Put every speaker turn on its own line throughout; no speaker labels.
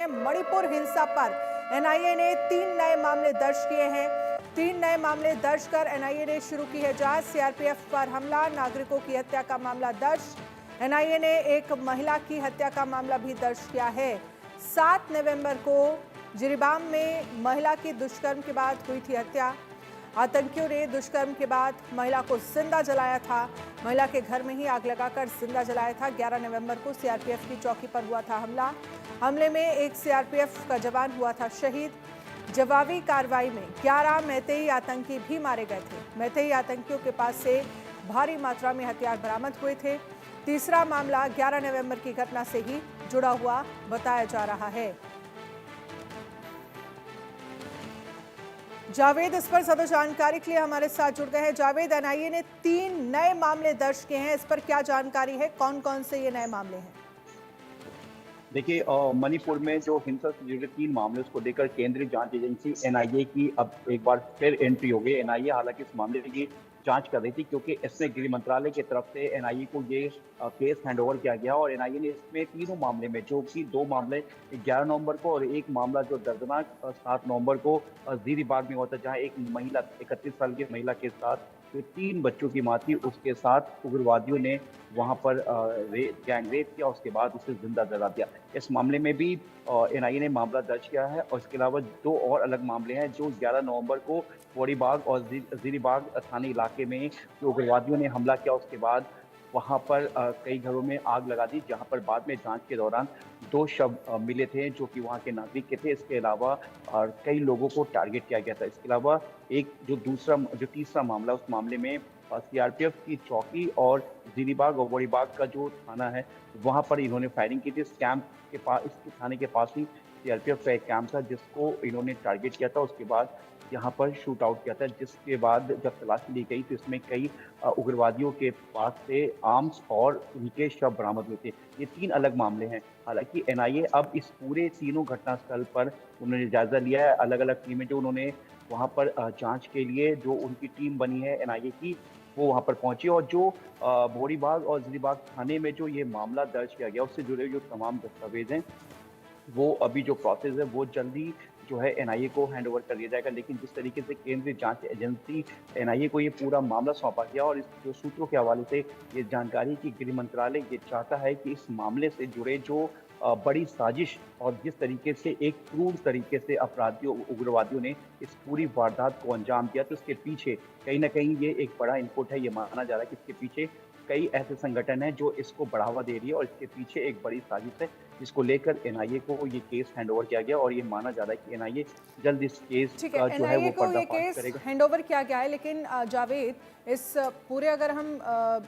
मणिपुर हिंसा पर एनआईए ने 3 नए मामले दर्ज किए हैं। 3 नए मामले दर्ज कर एनआईए ने शुरू की है जांच। सीआरपीएफ पर हमला, नागरिकों की हत्या का मामला दर्ज। एनआईए ने एक महिला की हत्या का मामला भी दर्ज किया है। 7 नवंबर को जिरीबाम में महिला की दुष्कर्म के बाद हुई थी हत्या। आतंकियों ने दुष्कर्म के बाद महिला को जिंदा जलाया था। महिला के घर में ही आग लगाकर जिंदा जलाया था। 11 नवंबर को सीआरपीएफ की चौकी पर हुआ था हमला। हमले में एक सीआरपीएफ का जवान हुआ था शहीद। जवाबी कार्रवाई में 11 मैतेई आतंकी भी मारे गए थे। मैतेई आतंकियों के पास से भारी मात्रा में हथियार बरामद हुए थे। तीसरा मामला 11 नवंबर की घटना से ही जुड़ा हुआ बताया जा रहा है। जावेद इस पर ज्यादा जानकारी के लिए हमारे साथ जुड़ गए हैं। जावेद, एनआईए ने 3 नए मामले दर्ज किए हैं, इस पर क्या जानकारी है? कौन कौन से ये नए मामले हैं?
देखिए, मणिपुर में जो हिंसा से जुड़े 3 मामले उसको लेकर केंद्रीय जांच एजेंसी एनआईए की अब एक बार फिर एंट्री हो गई। एनआईए हालांकि इस मामले की जांच कर रही थी क्योंकि इसमें गृह मंत्रालय की तरफ से एनआईए को ये केस हैंडओवर किया गया और एनआईए ने इसमें तीनों मामले में, जो कि 2 मामले 11 नवंबर को और एक मामला जो दर्दनाक 7 नवंबर को जीरीबाग में हुआ था, जहां एक महिला 31 साल की महिला के साथ जो 3 बच्चों की मां थी उसके साथ उग्रवादियों ने वहां पर गैंग रेप किया, उसके बाद उसे जिंदा जला दिया। इस मामले में भी एनआईए ने मामला दर्ज किया है और इसके अलावा 2 और अलग मामले हैं जो 11 नवंबर को बोरीबाग और जीरीबाग थाने इलाके में जो उग्रवादियों ने हमला किया, उसके बाद वहां पर कई घरों में आग लगा दी, जहां पर बाद में जांच के दौरान 2 शव मिले थे जो कि वहां के नागरिक के थे। इसके अलावा कई लोगों को टारगेट किया गया था। इसके अलावा एक जो तीसरा मामला, उस मामले में सीआरपीएफ की चौकी और जीरीबाग और बोरीबाग का जो थाना है वहां पर इन्होंने फायरिंग की थी। इस कैंप के पास, इस थाने के पास ही सीआरपीएफ का एक कैंप था जिसको इन्होंने टारगेट किया था। उसके बाद यहाँ पर शूट आउट किया था, जिसके बाद जब तलाशी ली गई तो इसमें कई उग्रवादियों के पास से आर्म्स और उनके शव बरामद हुए थे। ये 3 अलग मामले हैं। हालांकि एनआईए अब इस पूरे तीनों घटनास्थल पर उन्होंने जायजा लिया है। अलग अलग टीमें जो उन्होंने वहां पर जांच के लिए जो उनकी टीम बनी है एनआईए की, वो वहां पर पहुंची और जो बोरीबाग और जीरीबाग थाने में जो ये मामला दर्ज किया गया उससे जुड़े जो तमाम दस्तावेज हैं, वो अभी जो प्रोसेस है वो जल्दी जो है एनआईए को हैंडओवर कर दिया जाएगा। लेकिन जिस तरीके से केंद्रीय जांच एजेंसी एनआईए को ये पूरा मामला सौंपा गया और इस जो सूत्रों के हवाले से ये जानकारी कि गृह मंत्रालय ये चाहता है कि इस मामले से जुड़े जो बड़ी साजिश और जिस तरीके से एक क्रूर तरीके से अपराधियों उग्रवादियों ने इस पूरी वारदात को अंजाम दिया, तो इसके पीछे कहीं ना कहीं ये एक बड़ा इनपुट है। ये माना जा रहा है कि इसके पीछे कई ऐसे संगठन हैं जो इसको बढ़ावा दे रही है और इसके पीछे एक बड़ी साजिश है, जिसको लेकर एनआईए को ये केस हैंडओवर किया गया और ये माना जा रहा है कि एनआईए जल्द इस केस
ठीक है,
का जो है
एनआईए
वो
को ये
पर्दाफाश
केस
करेगा।
हैंडओवर किया गया है, लेकिन जावेद, इस पूरे अगर हम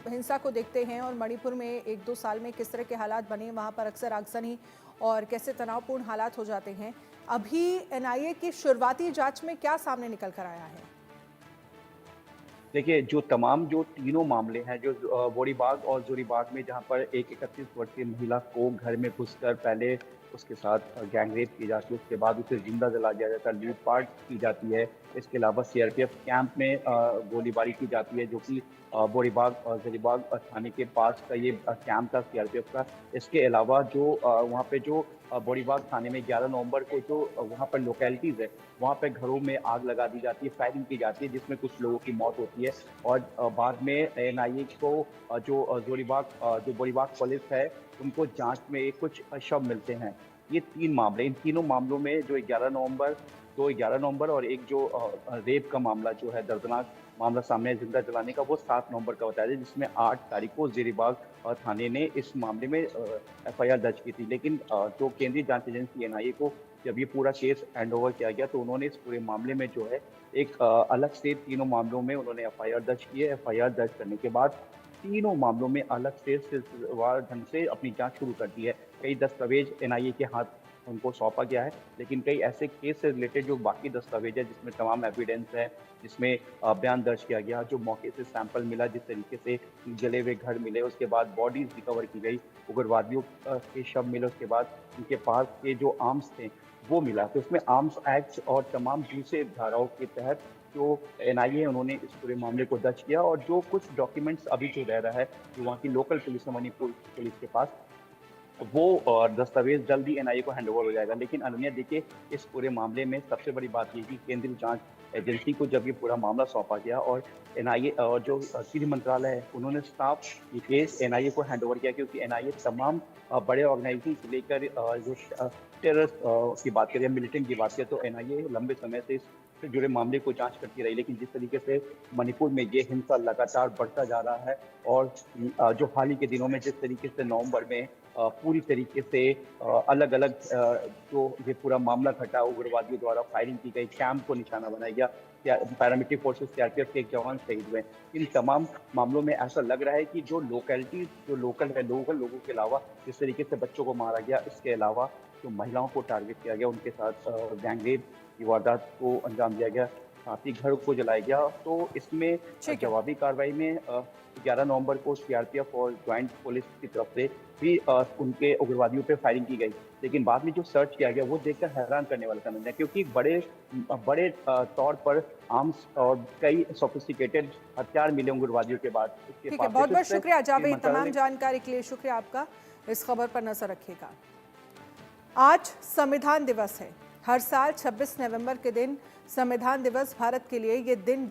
हिंसा को देखते हैं और मणिपुर में 1-2 साल में किस तरह के हालात बने, वहाँ पर अक्सर आगजनी और कैसे तनावपूर्ण हालात हो जाते हैं, अभी एनआईए की शुरुआती जांच में क्या सामने निकल कर आया है?
देखिए, जो तीनों मामले हैं, जो बोरीबाग और जोरीबाग में, जहाँ पर एक 31 वर्षीय महिला को घर में घुसकर पहले उसके साथ गैंग रेप की जाती है, उसके बाद उसे जिंदा जला दिया जाता है, लूटपाट की जाती है। इसके अलावा सीआरपीएफ कैंप में गोलीबारी की जाती है, जो कि बोरीबाग और जोरीबाग थाने के पास का ये कैंप था सीआरपीएफ का। इसके अलावा जो वहाँ पे जो बोरीबाग थाने में 11 नवंबर को जो वहाँ पर लोकेलिटीज है, वहाँ पे घरों में आग लगा दी जाती है, फायरिंग की जाती है, जिसमें कुछ लोगों की मौत होती है और बाद में एनआईए को जो बोरीबाग पुलिस है उनको जांच में कुछ शव मिलते हैं। ये 3 मामले, इन तीनों मामलों में जो 11 नवंबर और एक जो रेप का मामला जो है, दर्दनाक मामला सामने है जिंदा जलाने का, वो 7 नवंबर का बताया, जिसमें 8 तारीख को जीरीबाग थाने ने इस मामले में एफआईआर दर्ज की थी। लेकिन जो केंद्रीय जांच एजेंसी एनआईए को जब ये पूरा केस हैंडओवर किया गया तो उन्होंने इस पूरे मामले में जो है एक अलग से तीनों मामलों में उन्होंने एफआईआर दर्ज की है। एफआईआर दर्ज करने के बाद तीनों मामलों में अलग से सिलसिलेवार ढंग से अपनी जांच शुरू कर दी है। कई दस्तावेज एनआईए के हाथ उनको सौंपा गया है, लेकिन कई ऐसे केस से रिलेटेड जो बाकी दस्तावेज है, जिसमें तमाम एविडेंस है, जिसमें बयान दर्ज किया गया, जो मौके से सैंपल मिला, जिस तरीके से जले हुए घर मिले, उसके बाद बॉडीज रिकवर की गई, उग्रवादियों के शव मिले, उसके बाद उनके पास के जो आर्म्स थे वो मिला। तो इसमें आर्म्स एक्ट और तमाम दूसरे धाराओं के तहत जो एनआईए उन्होंने इस पूरे मामले को दर्ज किया और जो कुछ डॉक्यूमेंट्स अभी जो रह रहा है, जो वहाँ की लोकल पुलिस है, मणिपुर पुलिस के पास, वो दस्तावेज जल्द ही एनआईए को हैंडओवर हो जाएगा। लेकिन अनन्या देखिए, इस पूरे मामले में सबसे बड़ी बात ये कि केंद्रीय जांच एजेंसी को जब ये पूरा मामला सौंपा गया और एनआईए और जो गृह मंत्रालय है उन्होंने साफ ये केस एनआईए को हैंडओवर किया, क्योंकि एनआईए तमाम बड़े ऑर्गेनाइजेशन से लेकर जो टेरर की बात करें, मिलिटेंट की बात करें, तो एनआईए लंबे समय से इससे जुड़े मामले को जांच करती रही। लेकिन जिस तरीके से मणिपुर में ये हिंसा लगातार बढ़ता जा रहा है और जो हाल ही के दिनों में जिस तरीके से नवंबर में पूरी तरीके से अलग अलग जो ये पूरा मामला घटा, उग्रवादियों द्वारा फायरिंग की गई, कैंप को निशाना बनाया गया, पैरामिलिट्री फोर्सेस सीआरपीएफ के एक जवान शहीद हुए। इन तमाम मामलों में ऐसा लग रहा है कि जो लोकल है, लोकल लोगों के अलावा जिस तरीके से बच्चों को मारा गया, इसके अलावा जो महिलाओं को टारगेट किया गया, उनके साथ गैंगरेप की वारदात को अंजाम दिया गया, साथ ही घर को जलाया गया। तो इसमें
ठीक है।
जवाबी कार्रवाई में 11 नवंबर को सीआरपीएफ और ज्वाइंट पुलिस की तरफ से भी उनके उग्रवादियों पे फायरिंग की गई। लेकिन बाद में जो सर्च किया गया वो देखकर हैरान करने वाला समझ है, क्योंकि बड़े तौर पर आर्म्स और कई सोफिस्टिकेटेड हथियार मिले उग्रवादियों के बाद उसके
ठीक है,
पास।
बहुत बहुत
तो
शुक्रिया जावेद,
मंत्रालय
तमाम
ने
जानकारी के लिए शुक्रिया आपका। इस खबर पर नजर रखिएगा। आज संविधान दिवस है। हर साल 26 नवंबर के दिन संविधान दिवस भारत के लिए ये दिन